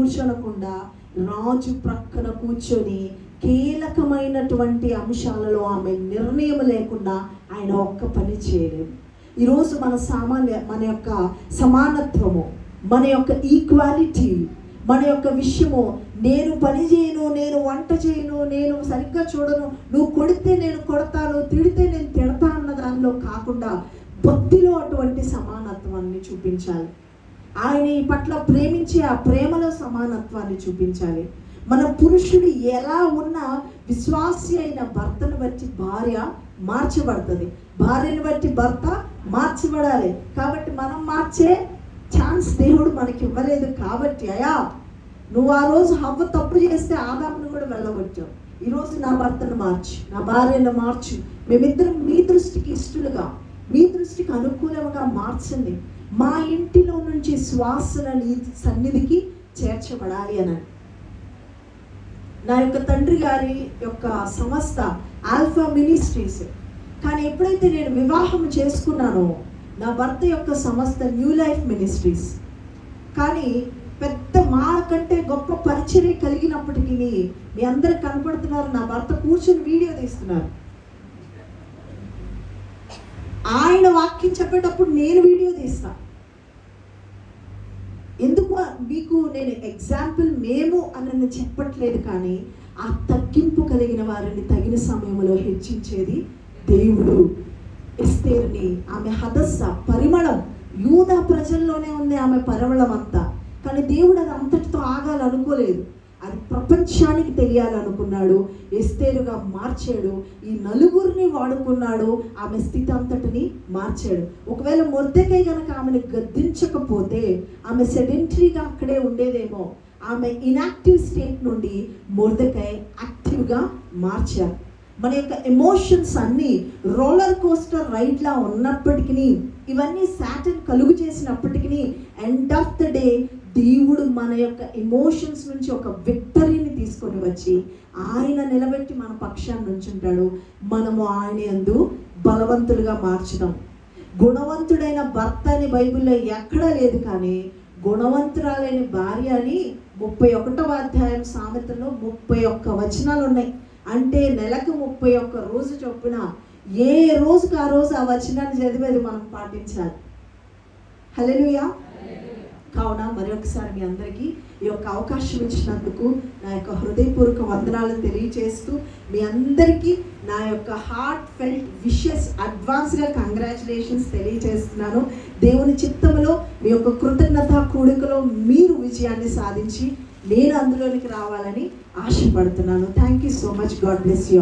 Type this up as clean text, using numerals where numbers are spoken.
కూర్చోనకుండా రాజు ప్రక్కన కూర్చొని కీలకమైనటువంటి అంశాలలో ఆమె నిర్ణయం లేకుండా ఆయన ఒక్క పని చేయలేదు. ఈరోజు మన యొక్క సమానత్వము, మన యొక్క ఈక్వాలిటీ, మన యొక్క విషయము, నేను పని చేయను, నేను వంట చేయను, నేను సరిగ్గా చూడను, నువ్వు కొడితే నేను కొడతాను, తిడితే నేను తిడతా అన్న దానిలో కాకుండా భక్తిలో అటువంటి సమానత్వాన్ని చూపించాలి. ఆయన ఈ పట్ల ప్రేమించి ఆ ప్రేమలో సమానత్వాన్ని చూపించాలి. మన పురుషుడు ఎలా ఉన్నా విశ్వాసి అయిన భర్తను బట్టి భార్య మార్చబడుతుంది, భార్యను బట్టి భర్త మార్చబడాలి. కాబట్టి మనం మార్చే ఛాన్స్ దేవుడు మనకి ఇవ్వలేదు. కాబట్టి అయ్యా, నువ్వు ఆ రోజు హవ్వ తప్పు చేస్తే ఆదామును కూడా వెళ్ళగొట్టావు. ఈరోజు నా భర్తను మార్చు, నా భార్యను మార్చు, మేమిద్దరం మీ దృష్టికి ఇష్టలుగా, మీ దృష్టికి అనుకూలంగా మార్చండి. మా ఇంటిలో నుంచి శ్వాసన నీ సన్నిధికి చేర్చబడాలి అని. నా యొక్క తండ్రి గారి యొక్క సంస్థ ఆల్ఫా మినిస్ట్రీస్. కానీ ఎప్పుడైతే నేను వివాహం చేసుకున్నానో నా భర్త యొక్క సంస్థ న్యూ లైఫ్ మినిస్ట్రీస్. కానీ పెద్ద మాకంటే గొప్ప పరిచర్య కలిగినప్పటికీ మీ అందరు కనపడుతున్నారు, నా భర్త కూర్చొని వీడియో తీస్తున్నారు. ఆయన వాక్యం చెప్పేటప్పుడు నేను వీడియో తీస్తా. ఎందుకు మీకు నేను ఎగ్జాంపుల్ మేము అని చెప్పట్లేదు, కానీ ఆ తగ్గింపు కలిగిన వారిని తగిన సమయంలో హెచ్చించేది దేవుడు. ఎస్తేరుని ఆమె హదస్స పరిమళం యూదా ప్రజల్లోనే ఉంది ఆమె పరిమళం అంతా. కానీ దేవుడు అది అంతటితో ఆగాలనుకోలేదు, అది ప్రపంచానికి తెలియాలనుకున్నాడు. ఎస్తేరుగా మార్చాడు, ఈ నలుగురిని వాడుకున్నాడు, ఆమె స్థితి అంతటిని మార్చాడు. ఒకవేళ మొర్దెకై కనుక ఆమెను గద్దించకపోతే ఆమె సెడెంటరీగా అక్కడే ఉండేదేమో. ఆమె ఇన్యాక్టివ్ స్టేట్ నుండి మొర్దెకై యాక్టివ్గా మార్చారు. మన యొక్క ఎమోషన్స్ అన్నీ రోలర్ కోస్టర్ రైడ్లా ఉన్నప్పటికీ, ఇవన్నీ సాటన్ కలుగు చేసినప్పటికీ, ఎండ్ ఆఫ్ ద డే దేవుడు మన యొక్క ఎమోషన్స్ నుంచి ఒక విక్టరీని తీసుకొని వచ్చి ఆయన నిలబెట్టి మన పక్షాన్ని నుంచుంటాడు. మనము ఆయన యందు బలవంతులుగా మార్చుదాం. గుణవంతుడైన భర్త అని బైబిల్లో ఎక్కడా లేదు, కానీ గుణవంతురాలైన భార్య అని 31వ అధ్యాయం సామెతలో 31 వచనాలు ఉన్నాయి. అంటే నెలకు 31 రోజు చొప్పున ఏ రోజుకి ఆ రోజు ఆ వచనాన్ని చదివేది మనం పాటించాలి. హల్లెలూయా. కావున మరి ఒకసారి మీ అందరికీ ఈ యొక్క అవకాశం ఇచ్చినందుకు నా యొక్క హృదయపూర్వక వందనాలను తెలియజేస్తూ మీ అందరికీ నా యొక్క హార్ట్ ఫెల్ట్ విషెస్ అడ్వాన్స్గా కంగ్రాచులేషన్స్ తెలియజేస్తున్నాను. దేవుని చిత్తములో మీ యొక్క కృతజ్ఞత కూడికలో మీరు విజయాన్ని సాధించి నేను అందులోనికి రావాలని ఆశపడుతున్నాను. Thank you so much. God bless you.